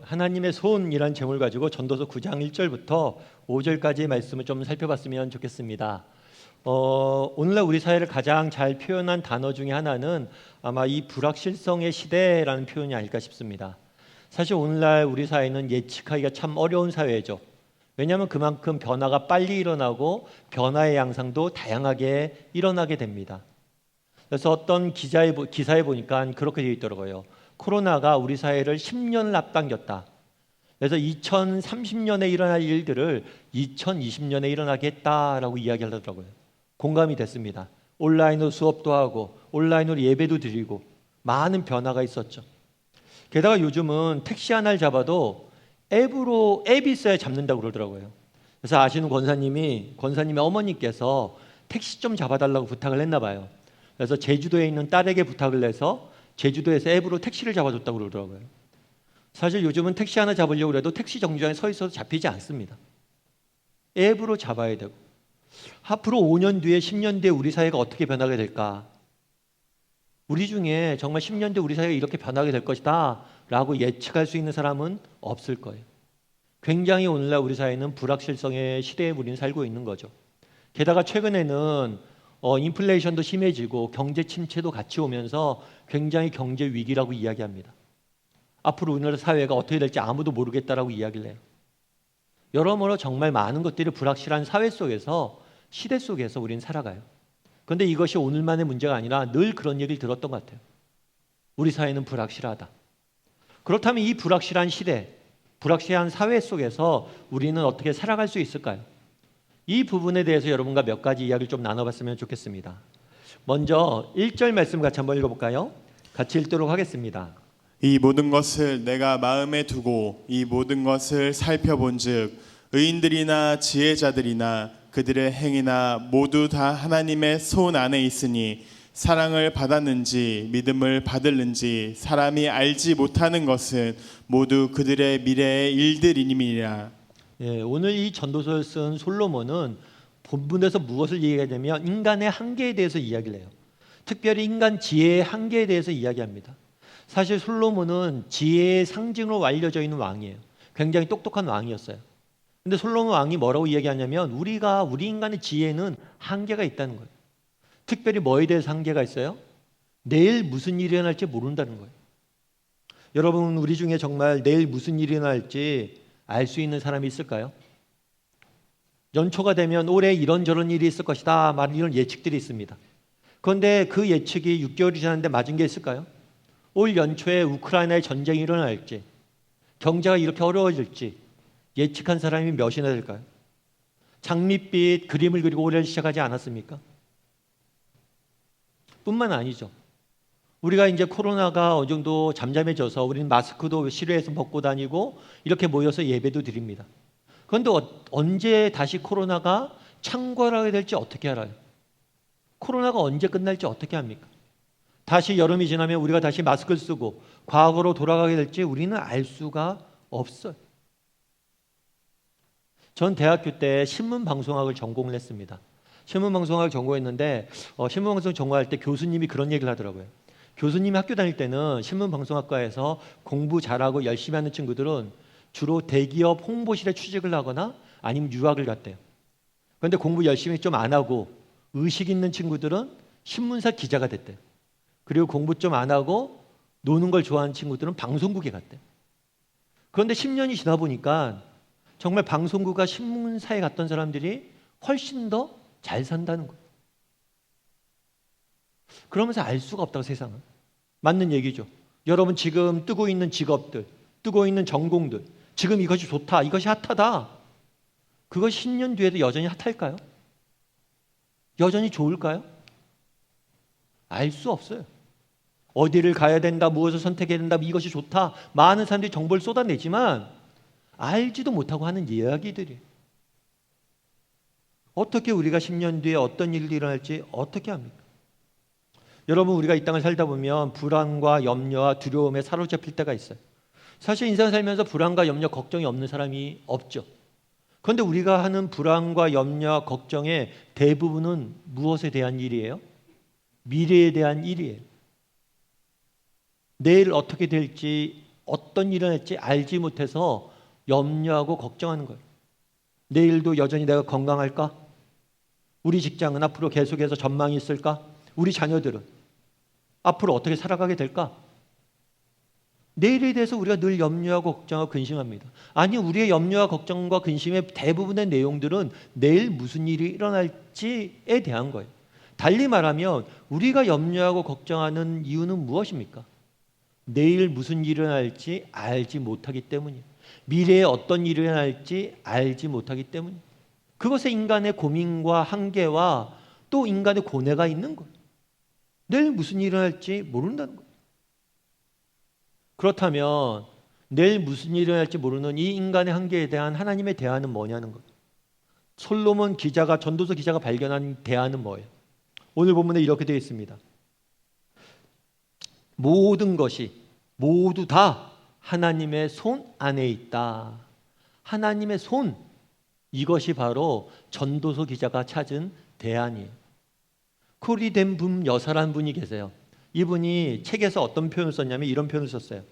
하나님의 손이란 제목을 가지고 전도서 9장 1절부터 5절까지의 말씀을 좀 살펴봤으면 좋겠습니다. 오늘날 우리 사회를 가장 잘 표현한 단어 중에 하나는 아마 이 불확실성의 시대라는 표현이 아닐까 싶습니다. 사실 오늘날 우리 사회는 예측하기가 참 어려운 사회죠. 왜냐하면 그만큼 변화가 빨리 일어나고 변화의 양상도 다양하게 일어나게 됩니다. 그래서 어떤 기사에 보니까 그렇게 되어 있더라고요. 코로나가 우리 사회를 10년을 앞당겼다. 그래서 2030년에 일어날 일들을 2020년에 일어나겠다라고 이야기하더라고요. 공감이 됐습니다. 온라인으로 수업도 하고 온라인으로 예배도 드리고 많은 변화가 있었죠. 게다가 요즘은 택시 하나를 잡아도 앱이 있어야 잡는다고 그러더라고요. 그래서 아시는 권사님의 어머니께서 택시 좀 잡아달라고 부탁을 했나 봐요. 그래서 제주도에 있는 딸에게 부탁을 해서 제주도에서 앱으로 택시를 잡아줬다고 그러더라고요. 사실 요즘은 택시 하나 잡으려고 해도 택시 정류장에 서 있어도 잡히지 않습니다. 앱으로 잡아야 되고. 앞으로 5년 뒤에 10년 뒤에 우리 사회가 어떻게 변하게 될까? 우리 중에 정말 10년 뒤에 우리 사회가 이렇게 변하게 될 것이다 라고 예측할 수 있는 사람은 없을 거예요. 굉장히 오늘날 우리 사회는 불확실성의 시대에 우리는 살고 있는 거죠. 게다가 최근에는 인플레이션도 심해지고 경제 침체도 같이 오면서 굉장히 경제 위기라고 이야기합니다. 앞으로 우리나라 사회가 어떻게 될지 아무도 모르겠다라고 이야기를 해요. 여러모로 정말 많은 것들이 불확실한 사회 속에서, 시대 속에서 우리는 살아가요. 그런데 이것이 오늘만의 문제가 아니라 늘 그런 얘기를 들었던 것 같아요. 우리 사회는 불확실하다. 그렇다면 이 불확실한 시대, 불확실한 사회 속에서 우리는 어떻게 살아갈 수 있을까요? 이 부분에 대해서 여러분과 몇 가지 이야기를 좀 나눠봤으면 좋겠습니다. 먼저 1절 말씀 같이 한번 읽어볼까요? 같이 읽도록 하겠습니다. 이 모든 것을 내가 마음에 두고 이 모든 것을 살펴본즉 의인들이나 지혜자들이나 그들의 행위나 모두 다 하나님의 손 안에 있으니 사랑을 받았는지 믿음을 받을는지 사람이 알지 못하는 것은 모두 그들의 미래의 일들이니라. 오늘 이 전도서를 쓴 솔로몬은 본문에서 무엇을 얘기하냐면 인간의 한계에 대해서 이야기를 해요. 특별히 인간 지혜의 한계에 대해서 이야기합니다. 사실 솔로몬은 지혜의 상징으로 알려져 있는 왕이에요. 굉장히 똑똑한 왕이었어요. 근데 솔로몬 왕이 뭐라고 이야기하냐면 우리 인간의 지혜는 한계가 있다는 거예요. 특별히 뭐에 대해서 한계가 있어요? 내일 무슨 일이 일어날지 모른다는 거예요. 여러분, 우리 중에 정말 내일 무슨 일이 일어날지 알 수 있는 사람이 있을까요? 연초가 되면 올해 이런저런 일이 있을 것이다 이런 예측들이 있습니다. 그런데 그 예측이 6개월이 지났는데 맞은 게 있을까요? 올 연초에 우크라이나의 전쟁이 일어날지, 경제가 이렇게 어려워질지 예측한 사람이 몇이나 될까요? 장밋빛 그림을 그리고 올해를 시작하지 않았습니까? 뿐만 아니죠. 우리가 이제 코로나가 어느 정도 잠잠해져서 우리는 마스크도 실외에서 벗고 다니고 이렇게 모여서 예배도 드립니다. 그런데 언제 다시 코로나가 창궐하게 될지 어떻게 알아요? 코로나가 언제 끝날지 어떻게 합니까? 다시 여름이 지나면 우리가 다시 마스크를 쓰고 과거로 돌아가게 될지 우리는 알 수가 없어요. 전 대학교 때 신문방송학을 전공을 했습니다. 신문방송학을 전공했는데 신문방송 전공할 때 교수님이 그런 얘기를 하더라고요. 교수님이 학교 다닐 때는 신문방송학과에서 공부 잘하고 열심히 하는 친구들은 주로 대기업 홍보실에 취직을 하거나 아니면 유학을 갔대요. 그런데 공부 열심히 좀 안 하고 의식 있는 친구들은 신문사 기자가 됐대요. 그리고 공부 좀 안 하고 노는 걸 좋아하는 친구들은 방송국에 갔대요. 그런데 10년이 지나 보니까 정말 방송국과 신문사에 갔던 사람들이 훨씬 더 잘 산다는 거예요. 그러면서 알 수가 없다고, 세상은. 맞는 얘기죠. 여러분 지금 뜨고 있는 직업들, 뜨고 있는 전공들, 지금 이것이 좋다, 이것이 핫하다. 그것이 10년 뒤에도 여전히 핫할까요? 여전히 좋을까요? 알 수 없어요. 어디를 가야 된다, 무엇을 선택해야 된다, 이것이 좋다. 많은 사람들이 정보를 쏟아내지만 알지도 못하고 하는 이야기들이에요. 어떻게 우리가 10년 뒤에 어떤 일이 일어날지 어떻게 합니까? 여러분, 우리가 이 땅을 살다 보면 불안과 염려와 두려움에 사로잡힐 때가 있어요. 사실 인생 살면서 불안과 염려, 걱정이 없는 사람이 없죠. 그런데 우리가 하는 불안과 염려와 걱정의 대부분은 무엇에 대한 일이에요? 미래에 대한 일이에요. 내일 어떻게 될지 어떤 일을 할지 알지 못해서 염려하고 걱정하는 거예요. 내일도 여전히 내가 건강할까? 우리 직장은 앞으로 계속해서 전망이 있을까? 우리 자녀들은 앞으로 어떻게 살아가게 될까? 내일에 대해서 우리가 늘 염려하고 걱정하고 근심합니다. 아니, 우리의 염려와 걱정과 근심의 대부분의 내용들은 내일 무슨 일이 일어날지에 대한 거예요. 달리 말하면 우리가 염려하고 걱정하는 이유는 무엇입니까? 내일 무슨 일이 일어날지 알지 못하기 때문이에요. 미래에 어떤 일이 일어날지 알지 못하기 때문이에요. 그것에 인간의 고민과 한계와 또 인간의 고뇌가 있는 거예요. 내일 무슨 일이 일어날지 모른다는 거예요. 그렇다면 내일 무슨 일이 일어날지 모르는 이 인간의 한계에 대한 하나님의 대안은 뭐냐는 거예요. 솔로몬 기자가, 전도서 기자가 발견한 대안은 뭐예요? 오늘 본문에 이렇게 되어 있습니다. 모든 것이 모두 다 하나님의 손 안에 있다. 하나님의 손, 이것이 바로 전도서 기자가 찾은 대안이에요. 코리 된 분 여사라는 분이 계세요. 이분이 책에서 어떤 표현을 썼냐면 이런 표현을 썼어요.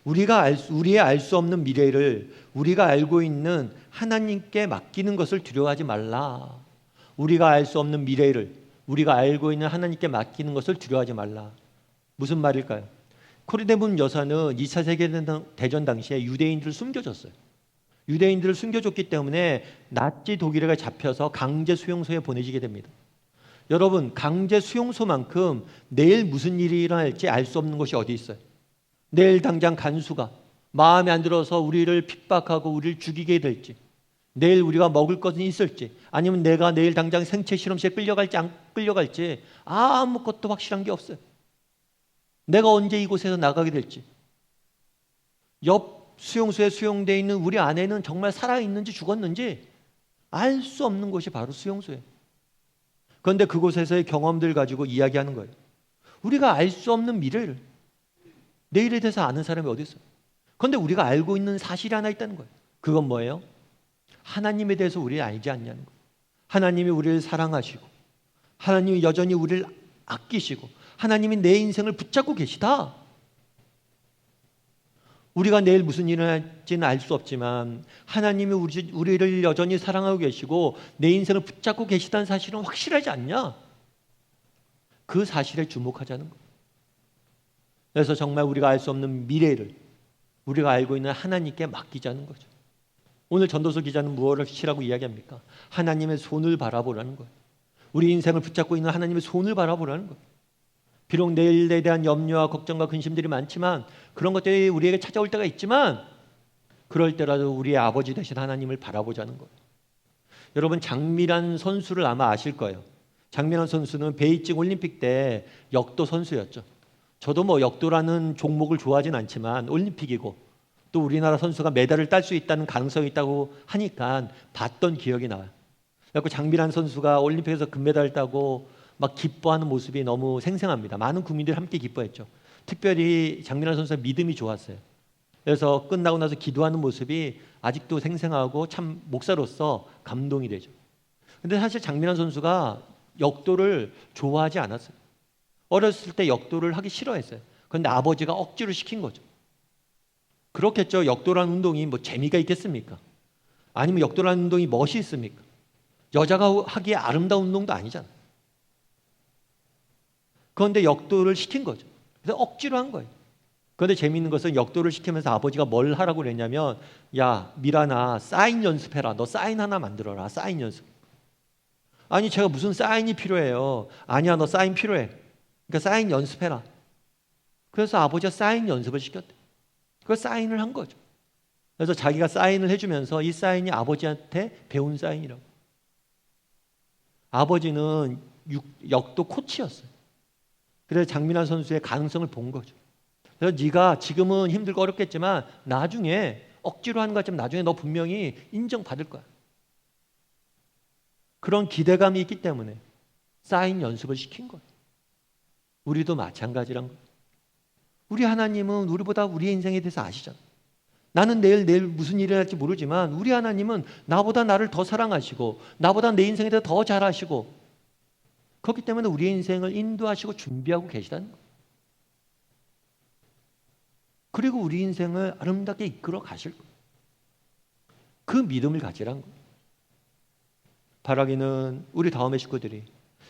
우리의 알 수 없는 미래를 우리가 알고 있는 하나님께 맡기는 것을 두려워하지 말라. 우리가 알 수 없는 미래를 우리가 알고 있는 하나님께 맡기는 것을 두려워하지 말라. 무슨 말일까요? 코리 된 분 여사는 2차 세계대전 당시에 유대인들을 숨겨줬어요. 유대인들을 숨겨줬기 때문에 나치 독일에 잡혀서 강제 수용소에 보내지게 됩니다. 여러분, 강제 수용소만큼 내일 무슨 일이 일어날지 알 수 없는 것이 어디 있어요? 내일 당장 간수가 마음에 안 들어서 우리를 핍박하고 우리를 죽이게 될지, 내일 우리가 먹을 것은 있을지, 아니면 내가 내일 당장 생체 실험실에 끌려갈지 안 끌려갈지 아무것도 확실한 게 없어요. 내가 언제 이곳에서 나가게 될지, 옆 수용소에 수용되어 있는 우리 아내는 정말 살아있는지 죽었는지 알 수 없는 곳이 바로 수용소예요. 그런데 그곳에서의 경험들 가지고 이야기하는 거예요. 우리가 알 수 없는 미래를, 내일에 대해서 아는 사람이 어디 있어요? 그런데 우리가 알고 있는 사실이 하나 있다는 거예요. 그건 뭐예요? 하나님에 대해서 우리를 알지 않냐는 거예요. 하나님이 우리를 사랑하시고, 하나님이 여전히 우리를 아끼시고, 하나님이 내 인생을 붙잡고 계시다. 우리가 내일 무슨 일이 일어날지는 알 수 없지만 하나님이 우리를 여전히 사랑하고 계시고 내 인생을 붙잡고 계시다는 사실은 확실하지 않냐? 그 사실에 주목하자는 거예요. 그래서 정말 우리가 알 수 없는 미래를 우리가 알고 있는 하나님께 맡기자는 거죠. 오늘 전도서 기자는 무엇이라고 이야기합니까? 하나님의 손을 바라보라는 거예요. 우리 인생을 붙잡고 있는 하나님의 손을 바라보라는 거예요. 비록 내일에 대한 염려와 걱정과 근심들이 많지만, 그런 것들이 우리에게 찾아올 때가 있지만, 그럴 때라도 우리의 아버지 되신 하나님을 바라보자는 거예요. 여러분, 장미란 선수를 아마 아실 거예요. 장미란 선수는 베이징 올림픽 때 역도 선수였죠. 저도 뭐 역도라는 종목을 좋아하진 않지만 올림픽이고 또 우리나라 선수가 메달을 딸 수 있다는 가능성이 있다고 하니까 봤던 기억이 나와요. 그래서 장미란 선수가 올림픽에서 금메달을 따고 막 기뻐하는 모습이 너무 생생합니다. 많은 국민들이 함께 기뻐했죠. 특별히 장민환 선수의 믿음이 좋았어요. 그래서 끝나고 나서 기도하는 모습이 아직도 생생하고 참 목사로서 감동이 되죠. 근데 사실 장민환 선수가 역도를 좋아하지 않았어요. 어렸을 때 역도를 하기 싫어했어요. 그런데 아버지가 억지로 시킨 거죠. 그렇겠죠. 역도라는 운동이 뭐 재미가 있겠습니까? 아니면 역도라는 운동이 멋이 있습니까? 여자가 하기에 아름다운 운동도 아니잖아요. 그런데 역도를 시킨 거죠. 그래서 억지로 한 거예요. 그런데 재미있는 것은 역도를 시키면서 아버지가 뭘 하라고 그랬냐면, 야, 미란아, 사인 연습해라. 너 사인 하나 만들어라. 사인 연습. 아니, 제가 무슨 사인이 필요해요. 아니야, 너 사인 필요해. 그러니까 사인 연습해라. 그래서 아버지가 사인 연습을 시켰대. 그 사인을 한 거죠. 그래서 자기가 사인을 해주면서 이 사인이 아버지한테 배운 사인이라고. 아버지는 역도 코치였어요. 그래서 장민환 선수의 가능성을 본 거죠. 그래서 네가 지금은 힘들고 어렵겠지만 나중에 억지로 하는 것 같지만 나중에 너 분명히 인정받을 거야. 그런 기대감이 있기 때문에 사인 연습을 시킨 거예요. 우리도 마찬가지란 거예요. 우리 하나님은 우리보다 우리의 인생에 대해서 아시잖아요. 나는 내일 무슨 일이 날지 모르지만 우리 하나님은 나보다 나를 더 사랑하시고 나보다 내 인생에 대해서 더 잘 아시고, 그렇기 때문에 우리의 인생을 인도하시고 준비하고 계시다는 거예요. 그리고 우리 인생을 아름답게 이끌어 가실 거예요. 그 믿음을 가지란 거예요. 바라기는 우리 다음의 식구들이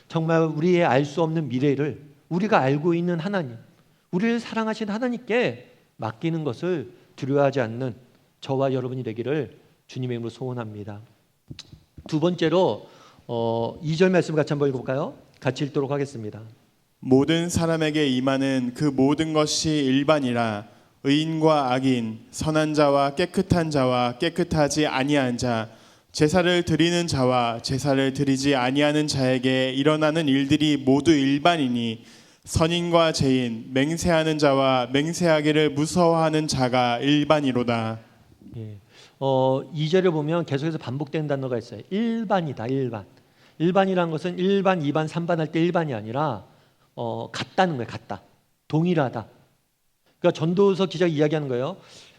정말 우리의 알 수 없는 미래를 우리가 알고 있는 하나님, 우리를 사랑하신 하나님께 맡기는 것을 두려워하지 않는 저와 여러분이 되기를 주님의 이름으로 소원합니다. 두 번째로 2절 말씀 같이 한번 읽어볼까요? 같이 읽도록 하겠습니다. 모든 사람에게 임하는 그 모든 것이 일반이라 의인과 악인, 선한 자와 깨끗한 자와 깨끗하지 아니한 자, 제사를 드리는 자와 제사를 드리지 아니하는 자에게 일어나는 일들이 모두 일반이니 선인과 죄인, 맹세하는 자와 맹세하기를 무서워하는 자가 일반이로다. 예. 2절에 보면 계속해서 반복되는 단어가 있어요. 일반이다, 일반. 일반이라는 것은 1반, 2반, 3반 할 때 일반이 아니라 같다는 거예요. 같다. 동일하다. 그러니까 전도서 기자가 이야기하는 거예요.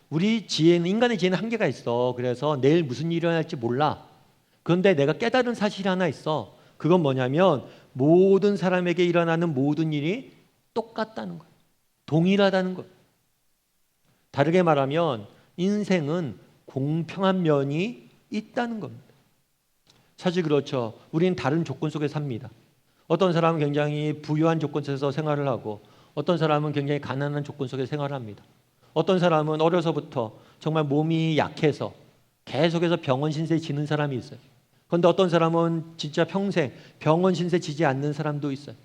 우리 지혜는, 인간의 지혜는 한계가 있어. 그래서 내일 무슨 일이 일어날지 몰라. 그런데 내가 깨달은 사실이 하나 있어. 그건 뭐냐면 모든 사람에게 일어나는 모든 일이 똑같다는 거예요. 동일하다는 거예요. 다르게 말하면 인생은 공평한 면이 있다는 겁니다. 사실 그렇죠. 우리는 다른 조건 속에 삽니다. 어떤 사람은 굉장히 부유한 조건 속에서 생활을 하고 어떤 사람은 굉장히 가난한 조건 속에 생활을 합니다. 어떤 사람은 어려서부터 정말 몸이 약해서 계속해서 병원 신세 지는 사람이 있어요. 그런데 어떤 사람은 진짜 평생 병원 신세 지지 않는 사람도 있어요.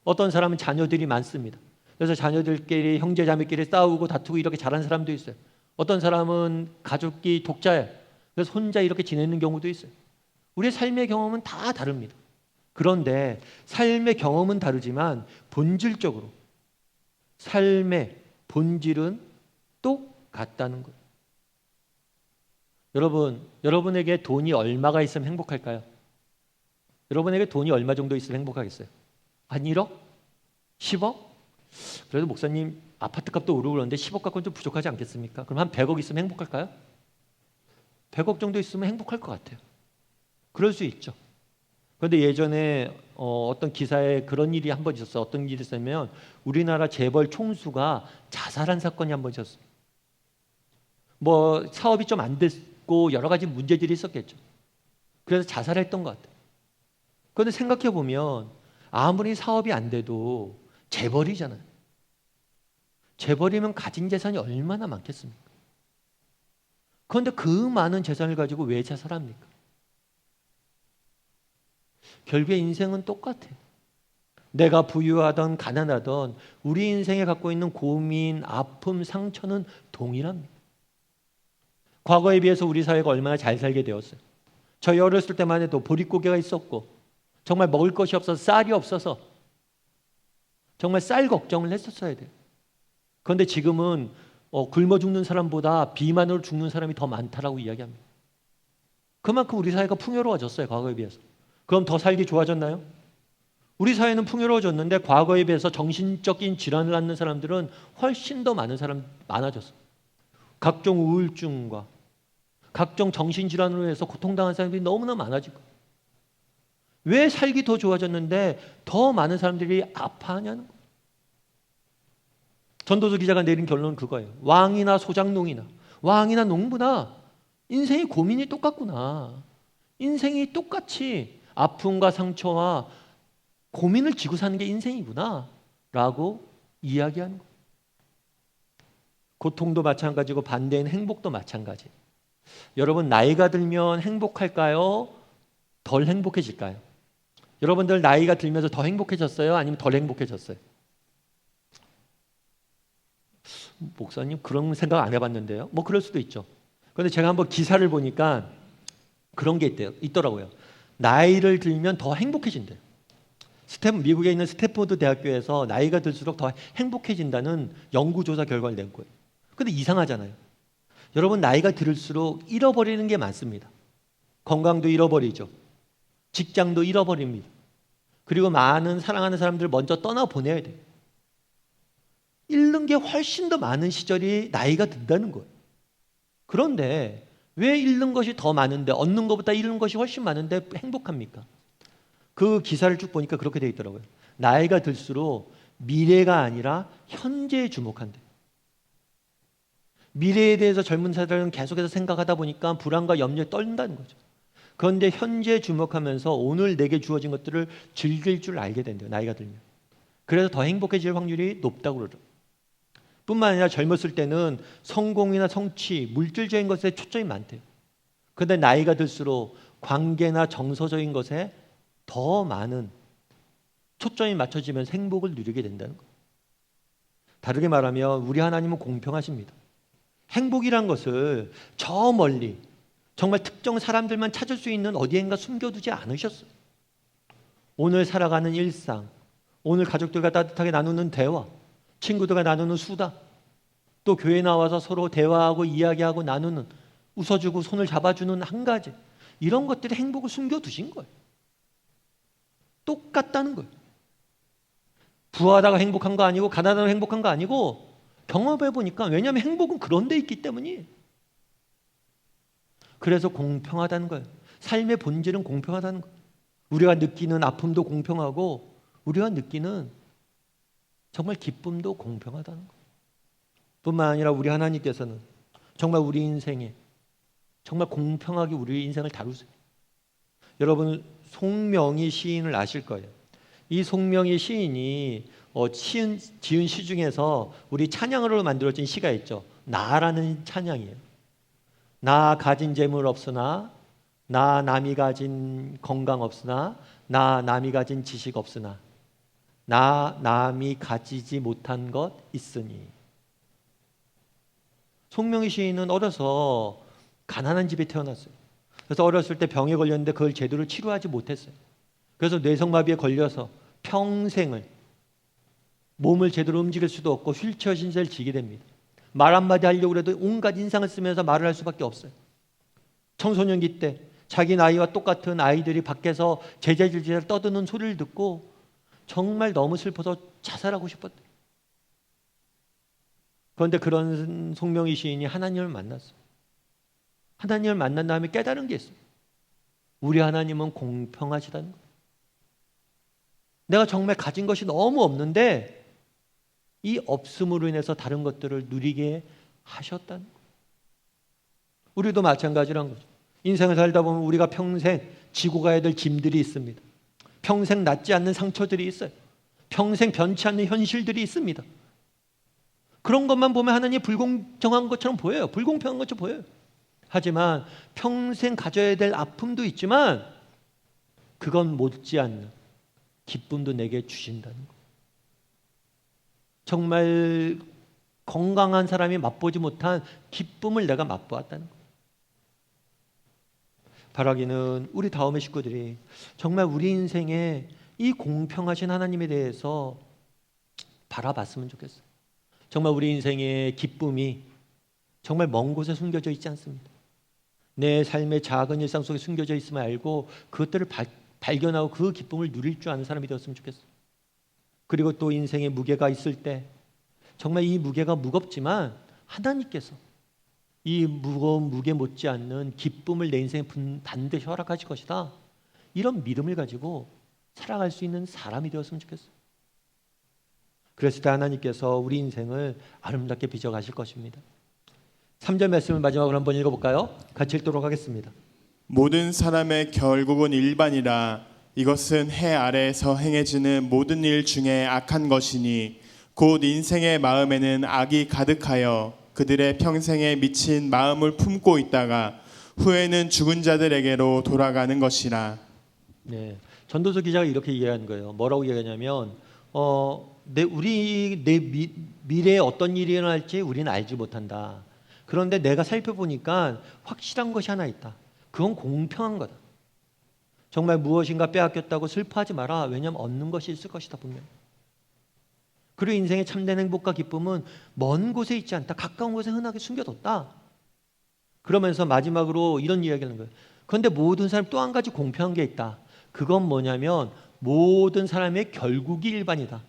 어떤 사람은 자녀들이 많습니다. 그래서 자녀들끼리 형제 자매끼리 싸우고 다투고 이렇게 자란 사람도 있어요. 어떤 사람은 가족이 독자예요. 그래서 혼자 이렇게 지내는 경우도 있어요. 우리의 삶의 경험은 다 다릅니다. 그런데 삶의 경험은 다르지만 본질적으로 삶의 본질은 똑같다는 거예요. 여러분에게 돈이 얼마가 있으면 행복할까요? 여러분에게 돈이 얼마 정도 있으면 행복하겠어요? 한 1억? 10억? 그래도 목사님 아파트 값도 오르고 그러는데 10억 갖고는 좀 부족하지 않겠습니까? 그럼 한 100억 있으면 행복할까요? 100억 정도 있으면 행복할 것 같아요. 그럴 수 있죠. 그런데 예전에 어떤 기사에 그런 일이 한 번 있었어요. 어떤 일이 있었냐면 우리나라 재벌 총수가 자살한 사건이 한 번 있었어요. 뭐 사업이 좀 안 됐고 여러 가지 문제들이 있었겠죠. 그래서 자살했던 것 같아요. 그런데 생각해 보면 아무리 사업이 안 돼도 재벌이잖아요. 재벌이면 가진 재산이 얼마나 많겠습니까? 그런데 그 많은 재산을 가지고 왜 자살합니까? 결국에 인생은 똑같아요. 내가 부유하던 가난하던 우리 인생에 갖고 있는 고민, 아픔, 상처는 동일합니다. 과거에 비해서 우리 사회가 얼마나 잘 살게 되었어요. 저희 어렸을 때만 해도 보릿고개가 있었고 정말 먹을 것이 없어서 쌀이 없어서 정말 쌀 걱정을 했었어야 돼요. 그런데 지금은 굶어 죽는 사람보다 비만으로 죽는 사람이 더 많다라고 이야기합니다. 그만큼 우리 사회가 풍요로워졌어요. 과거에 비해서. 그럼 더 살기 좋아졌나요? 우리 사회는 풍요로워졌는데 과거에 비해서 정신적인 질환을 앓는 사람들은 훨씬 더 많아졌어요. 각종 우울증과 각종 정신질환으로 해서 고통당한 사람들이 너무나 많아지고 왜 살기 더 좋아졌는데 더 많은 사람들이 아파하냐는 거예요. 전도서 기자가 내린 결론은 그거예요. 왕이나 소장농이나 왕이나 농부나 인생의 고민이 똑같구나. 인생이 똑같이 아픔과 상처와 고민을 지고 사는 게 인생이구나 라고 이야기하는 거예요. 고통도 마찬가지고 반대인 행복도 마찬가지. 여러분 나이가 들면 행복할까요? 덜 행복해질까요? 여러분들 나이가 들면서 더 행복해졌어요? 아니면 덜 행복해졌어요? 목사님 그런 생각 안 해봤는데요. 뭐 그럴 수도 있죠. 그런데 제가 한번 기사를 보니까 그런 게 있더라고요. 나이를 들면 더 행복해진대요. 미국에 있는 스탠포드 대학교에서 나이가 들수록 더 행복해진다는 연구조사 결과를 낸 거예요. 근데 이상하잖아요. 여러분 나이가 들수록 잃어버리는 게 많습니다. 건강도 잃어버리죠. 직장도 잃어버립니다. 그리고 많은 사랑하는 사람들을 먼저 떠나보내야 돼요. 잃는 게 훨씬 더 많은 시절이 나이가 든다는 거예요. 그런데 왜 잃는 것이 더 많은데 얻는 것보다 잃는 것이 훨씬 많은데 행복합니까? 그 기사를 쭉 보니까 그렇게 되어 있더라고요. 나이가 들수록 미래가 아니라 현재에 주목한대. 미래에 대해서 젊은 세대는 계속해서 생각하다 보니까 불안과 염려에 떨린다는 거죠. 그런데 현재에 주목하면서 오늘 내게 주어진 것들을 즐길 줄 알게 된대요. 나이가 들면. 그래서 더 행복해질 확률이 높다고 그러죠. 뿐만 아니라 젊었을 때는 성공이나 성취, 물질적인 것에 초점이 많대요. 그런데 나이가 들수록 관계나 정서적인 것에 더 많은 초점이 맞춰지면서 행복을 누리게 된다는 거예요. 다르게 말하면 우리 하나님은 공평하십니다. 행복이란 것을 저 멀리 정말 특정 사람들만 찾을 수 있는 어디엔가 숨겨두지 않으셨어요. 오늘 살아가는 일상, 오늘 가족들과 따뜻하게 나누는 대화, 친구들과 나누는 수다, 또 교회 나와서 서로 대화하고 이야기하고 나누는, 웃어주고 손을 잡아주는 한 가지, 이런 것들이 행복을 숨겨두신 거예요. 똑같다는 거예요. 부하다가 행복한 거 아니고 가난하다가 행복한 거 아니고 경험해 보니까, 왜냐하면 행복은 그런 데 있기 때문이에요. 그래서 공평하다는 거예요. 삶의 본질은 공평하다는 거예요. 우리가 느끼는 아픔도 공평하고 우리가 느끼는 정말 기쁨도 공평하다는 거예요. 뿐만 아니라 우리 하나님께서는 정말 우리 인생에 정말 공평하게 우리 인생을 다루세요. 여러분, 송명희 시인을 아실 거예요. 이 송명희 시인이 지은 시 중에서 우리 찬양으로 만들어진 시가 있죠. 나라는 찬양이에요. 나 가진 재물 없으나, 나 남이 가진 건강 없으나, 나 남이 가진 지식 없으나, 나 남이 가지지 못한 것 있으니. 송명희 시인은 어려서 가난한 집에 태어났어요. 그래서 어렸을 때 병에 걸렸는데 그걸 제대로 치료하지 못했어요. 그래서 뇌성마비에 걸려서 평생을 몸을 제대로 움직일 수도 없고 휠체어 신세를 지게 됩니다. 말 한마디 하려고 해도 온갖 인상을 쓰면서 말을 할 수밖에 없어요. 청소년기 때 자기 나이와 똑같은 아이들이 밖에서 제잘제잘 떠드는 소리를 듣고 정말 너무 슬퍼서 자살하고 싶었대요. 그런데 그런 송명희 시인이 하나님을 만났어요. 하나님을 만난 다음에 깨달은 게 있어요. 우리 하나님은 공평하시다는 거예요. 내가 정말 가진 것이 너무 없는데 이 없음으로 인해서 다른 것들을 누리게 하셨다는 거예요. 우리도 마찬가지란 거죠. 인생을 살다 보면 우리가 평생 지고 가야 될 짐들이 있습니다. 평생 낫지 않는 상처들이 있어요. 평생 변치 않는 현실들이 있습니다. 그런 것만 보면 하나님이 불공정한 것처럼 보여요. 불공평한 것처럼 보여요. 하지만 평생 가져야 될 아픔도 있지만 그건 못지않는 기쁨도 내게 주신다는 거예요. 정말 건강한 사람이 맛보지 못한 기쁨을 내가 맛보았다는 거예요. 바라기는 우리 다음의 식구들이 정말 우리 인생에 이 공평하신 하나님에 대해서 바라봤으면 좋겠어요. 정말 우리 인생의 기쁨이 정말 먼 곳에 숨겨져 있지 않습니다. 내 삶의 작은 일상 속에 숨겨져 있음을 알고 그것들을 발견하고 그 기쁨을 누릴 줄 아는 사람이 되었으면 좋겠어요. 그리고 또 인생의 무게가 있을 때 정말 이 무게가 무겁지만 하나님께서 이 무거운 무게 못지않는 기쁨을 내 인생에 반드시 허락하실 것이다. 이런 믿음을 가지고 살아갈 수 있는 사람이 되었으면 좋겠어요. 그랬을 때 하나님께서 우리 인생을 아름답게 빚어가실 것입니다. 3절 말씀을 마지막으로 한번 읽어볼까요? 같이 읽도록 하겠습니다. 모든 사람의 결국은 일반이라. 이것은 해 아래에서 행해지는 모든 일 중에 악한 것이니 곧 인생의 마음에는 악이 가득하여 그들의 평생에 미친 마음을 품고 있다가 후에는 죽은 자들에게로 돌아가는 것이라. 네, 전도서 기자가 이렇게 이야기하는 거예요. 뭐라고 이야기하냐면 내 미래에 어떤 일이 일어날지 우리는 알지 못한다. 그런데 내가 살펴보니까 확실한 것이 하나 있다. 그건 공평한 거다. 정말 무엇인가 빼앗겼다고 슬퍼하지 마라. 왜냐하면 얻는 것이 있을 것이다 분명히. 그리고 인생의 참된 행복과 기쁨은 먼 곳에 있지 않다. 가까운 곳에 흔하게 숨겨뒀다. 그러면서 마지막으로 이런 이야기를 하는 거예요. 그런데 모든 사람 또 한 가지 공평한 게 있다. 그건 뭐냐면 모든 사람의 결국이 일반이다.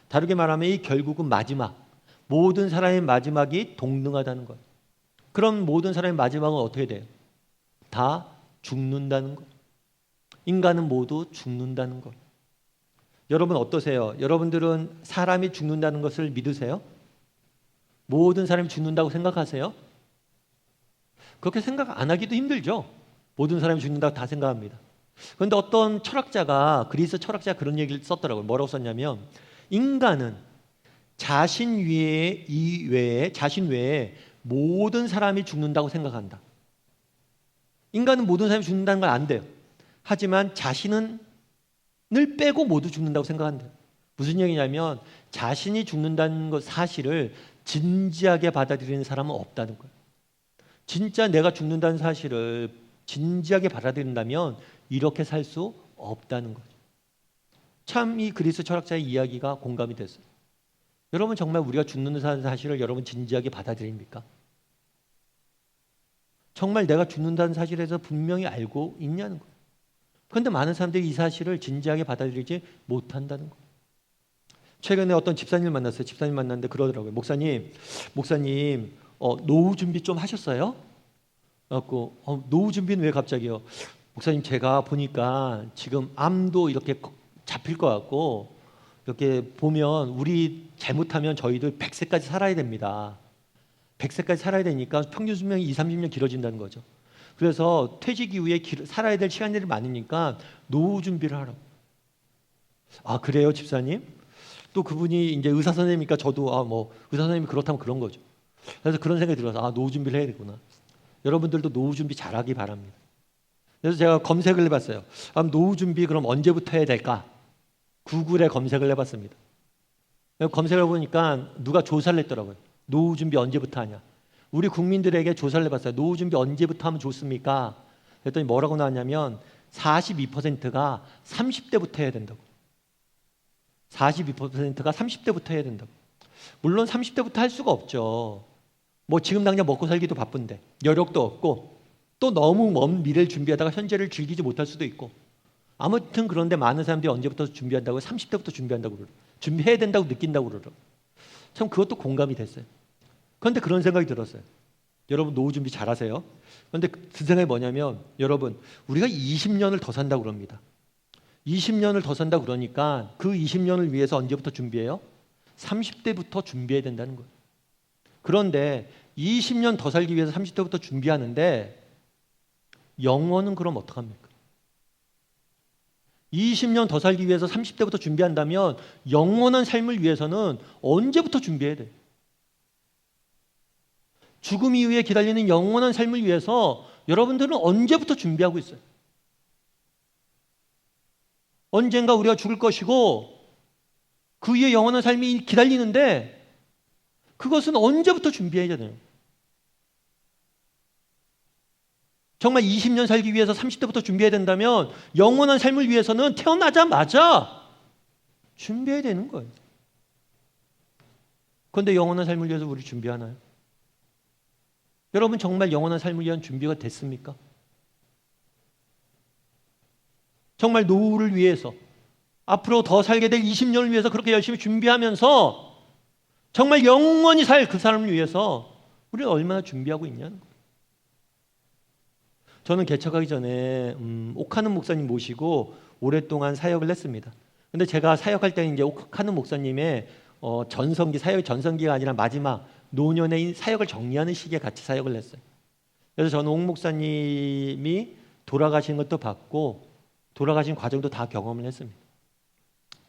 다르게 말하면 이 결국은 마지막. 모든 사람의 마지막이 동등하다는 거예요. 그럼 모든 사람의 마지막은 어떻게 돼요? 다 죽는다는 거예요. 인간은 모두 죽는다는 것. 여러분 어떠세요? 여러분들은 사람이 죽는다는 것을 믿으세요? 모든 사람이 죽는다고 생각하세요? 그렇게 생각 안 하기도 힘들죠. 모든 사람이 죽는다고 다 생각합니다. 그런데 어떤 철학자가, 그리스 철학자가 그런 얘기를 썼더라고요. 뭐라고 썼냐면, 인간은 자신 외에 모든 사람이 죽는다고 생각한다. 인간은 모든 사람이 죽는다는 걸 안 돼요. 하지만 자신을 빼고 모두 죽는다고 생각한대요. 무슨 얘기냐면 자신이 죽는다는 것 사실을 진지하게 받아들이는 사람은 없다는 거예요. 진짜 내가 죽는다는 사실을 진지하게 받아들인다면 이렇게 살 수 없다는 거죠. 참 이 그리스 철학자의 이야기가 공감이 됐어요. 여러분 정말 우리가 죽는다는 사실을 여러분 진지하게 받아들입니까? 정말 내가 죽는다는 사실에서 분명히 알고 있냐는 거예요. 그런데 많은 사람들이 이 사실을 진지하게 받아들이지 못한다는 거예요. 최근에 어떤 집사님을 만났어요. 집사님 만났는데 그러더라고요. 목사님, 노후 준비 좀 하셨어요? 그래갖고 노후 준비는 왜 갑자기요? 목사님 제가 보니까 지금 암도 이렇게 잡힐 것 같고 이렇게 보면 우리 잘못하면 저희들 100세까지 살아야 됩니다. 100세까지 살아야 되니까 평균 수명이 20, 30년 길어진다는 거죠. 그래서 퇴직 이후에 살아야 될 시간들이 많으니까 노후 준비를 하라고. 아 그래요 집사님? 또 그분이 이제 의사 선생님이니까 저도 의사 선생님이 그렇다면 그런 거죠. 그래서 그런 생각이 들어서 노후 준비를 해야 되구나. 여러분들도 노후 준비 잘하기 바랍니다. 그래서 제가 검색을 해봤어요. 노후 준비 그럼 언제부터 해야 될까? 구글에 검색을 해봤습니다. 검색을 해보니까 누가 조사를 했더라고요. 노후 준비 언제부터 하냐? 우리 국민들에게 조사를 해봤어요. 노후 준비 언제부터 하면 좋습니까? 그랬더니 뭐라고 나왔냐면 42%가 30대부터 해야 된다고. 42%가 30대부터 해야 된다고. 물론 30대부터 할 수가 없죠. 뭐 지금 당장 먹고 살기도 바쁜데 여력도 없고 또 너무 먼 미래를 준비하다가 현재를 즐기지 못할 수도 있고 아무튼 그런데 많은 사람들이 언제부터 준비한다고 30대부터 준비한다고 그러고 준비해야 된다고 느낀다고 그러고 참 그것도 공감이 됐어요. 그런데 그런 생각이 들었어요. 여러분 노후 준비 잘하세요. 그런데 그 생각이 뭐냐면 여러분 우리가 20년을 더 산다고 그럽니다. 20년을 더 산다고 그러니까 그 20년을 위해서 언제부터 준비해요? 30대부터 준비해야 된다는 거예요. 그런데 20년 더 살기 위해서 30대부터 준비하는데 영혼은 그럼 어떡합니까? 20년 더 살기 위해서 30대부터 준비한다면 영원한 삶을 위해서는 언제부터 준비해야 돼요? 죽음 이후에 기다리는 영원한 삶을 위해서 여러분들은 언제부터 준비하고 있어요? 언젠가 우리가 죽을 것이고 그 위에 영원한 삶이 기다리는데 그것은 언제부터 준비해야 되나요? 정말 20년 살기 위해서 30대부터 준비해야 된다면 영원한 삶을 위해서는 태어나자마자 준비해야 되는 거예요. 그런데 영원한 삶을 위해서 우리 준비하나요? 여러분 정말 영원한 삶을 위한 준비가 됐습니까? 정말 노후를 위해서 앞으로 더 살게 될 20년을 위해서 그렇게 열심히 준비하면서 정말 영원히 살 그 사람을 위해서 우리가 얼마나 준비하고 있냐는 거예요. 저는 개척하기 전에 옥하는 목사님 모시고 오랫동안 사역을 했습니다. 근데 제가 사역할 때는 이제 옥하는 목사님의 전성기, 사역의 전성기가 아니라 마지막 노년의 사역을 정리하는 시기에 같이 사역을 했어요. 그래서 저는 옥 목사님이 돌아가신 것도 봤고 돌아가신 과정도 다 경험을 했습니다.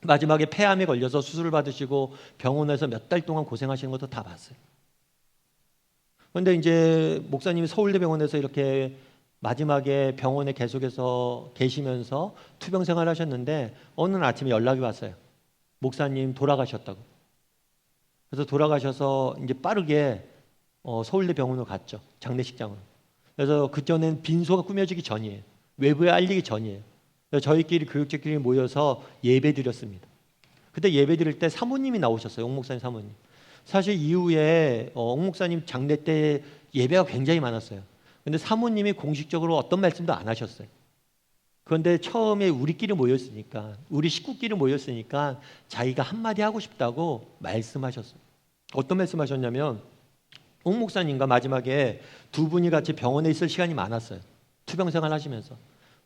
마지막에 폐암에 걸려서 수술을 받으시고 병원에서 몇 달 동안 고생하시는 것도 다 봤어요. 그런데 이제 목사님이 서울대병원에서 이렇게 마지막에 병원에 계속해서 계시면서 투병 생활을 하셨는데 어느 날 아침에 연락이 왔어요. 목사님 돌아가셨다고. 그래서 돌아가셔서 이제 빠르게 서울대병원으로 갔죠. 장례식장으로. 그래서 그전엔 빈소가 꾸며지기 전이에요. 외부에 알리기 전이에요. 그래서 저희끼리 교육자끼리 모여서 예배 드렸습니다. 그때 예배 드릴 때 사모님이 나오셨어요. 옥 목사님 사모님. 사실 이후에 옥 목사님 장례 때 예배가 굉장히 많았어요. 근데 사모님이 공식적으로 어떤 말씀도 안 하셨어요. 그런데 처음에 우리끼리 모였으니까 우리 식구끼리 모였으니까 자기가 한마디 하고 싶다고 말씀하셨어요. 어떤 말씀하셨냐면 옥 목사님과 마지막에 두 분이 같이 병원에 있을 시간이 많았어요. 투병생활 하시면서.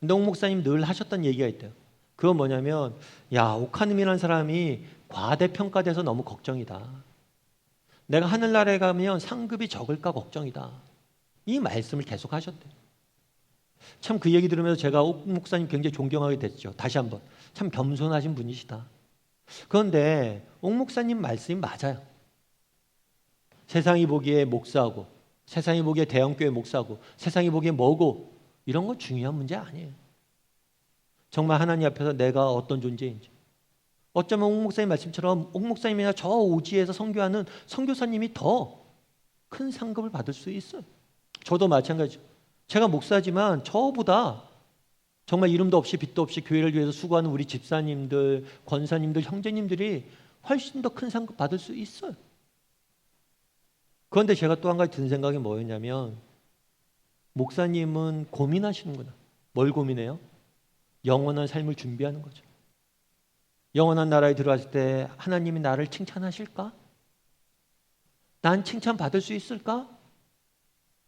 근데 옥 목사님 늘 하셨던 얘기가 있대요. 그건 뭐냐면 야 옥하님이라는 사람이 과대평가돼서 너무 걱정이다. 내가 하늘나라에 가면 상급이 적을까 걱정이다. 이 말씀을 계속 하셨대요. 참 그 얘기 들으면서 제가 옥 목사님 굉장히 존경하게 됐죠. 다시 한번. 참 겸손하신 분이시다. 그런데 옥 목사님 말씀이 맞아요. 세상이 보기에 목사고, 세상이 보기에 대형교회 목사고, 세상이 보기에 뭐고, 이런 건 중요한 문제 아니에요. 정말 하나님 앞에서 내가 어떤 존재인지. 어쩌면 옥 목사님 말씀처럼 옥 목사님이나 저 오지에서 선교하는 선교사님이 더 큰 상급을 받을 수 있어요. 저도 마찬가지죠. 제가 목사지만 저보다 정말 이름도 없이 빛도 없이 교회를 위해서 수고하는 우리 집사님들, 권사님들, 형제님들이 훨씬 더 큰 상급 받을 수 있어요. 그런데 제가 또 한 가지 든 생각이 뭐였냐면, 목사님은 고민하시는구나. 뭘 고민해요? 영원한 삶을 준비하는 거죠. 영원한 나라에 들어왔을 때 하나님이 나를 칭찬하실까? 난 칭찬받을 수 있을까?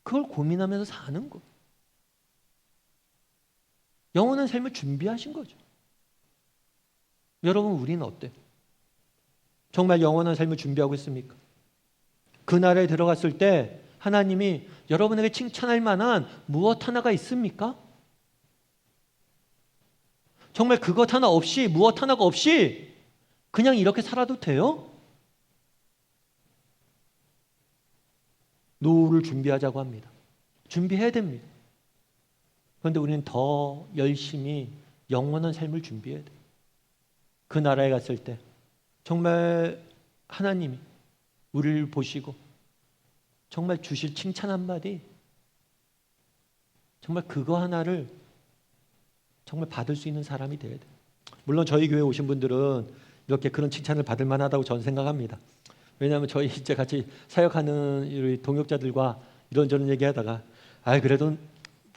그걸 고민하면서 사는 거. 영원한 삶을 준비하신 거죠. 여러분, 우리는 어때요? 정말 영원한 삶을 준비하고 있습니까? 그 나라에 들어갔을 때 하나님이 여러분에게 칭찬할 만한 무엇 하나가 있습니까? 정말 그것 하나 없이, 무엇 하나가 없이 그냥 이렇게 살아도 돼요? 노후를 준비하자고 합니다. 준비해야 됩니다. 그런데 우리는 더 열심히 영원한 삶을 준비해야 돼요. 그 나라에 갔을 때 정말 하나님이 우리를 보시고 정말 주실 칭찬 한마디, 정말 그거 하나를 정말 받을 수 있는 사람이 돼야 돼요. 물론 저희 교회 오신 분들은 이렇게 그런 칭찬을 받을 만하다고 저는 생각합니다. 왜냐하면 저희 이제 같이 사역하는 우리 동역자들과 이런저런 얘기하다가 그래도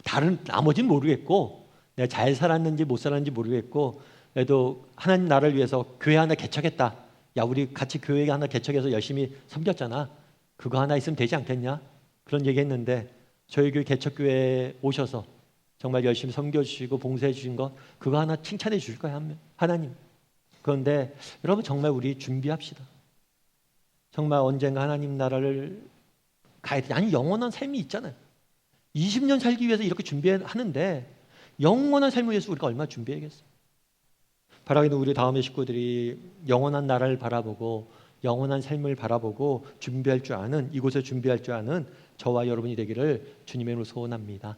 다른 나머지는 모르겠고 내가 잘 살았는지 못 살았는지 모르겠고 그래도 하나님 나라를 위해서 교회 하나 개척했다. 야, 우리 같이 교회 하나 개척해서 열심히 섬겼잖아. 그거 하나 있으면 되지 않겠냐? 그런 얘기했는데 저희 교회 개척교회에 오셔서 정말 열심히 섬겨주시고 봉사해 주신 것 그거 하나 칭찬해 주실 거예요, 하나님. 그런데 여러분 정말 우리 준비합시다. 정말 언젠가 하나님 나라를 가야 돼. 아니, 영원한 삶이 있잖아요. 20년 살기 위해서 이렇게 준비하는데 영원한 삶을 위해서 우리가 얼마나 준비해야겠어요. 바라기는 우리 다음의 식구들이 영원한 나라를 바라보고 영원한 삶을 바라보고 준비할 줄 아는, 이곳에 준비할 줄 아는 저와 여러분이 되기를 주님의 이름으로 소원합니다.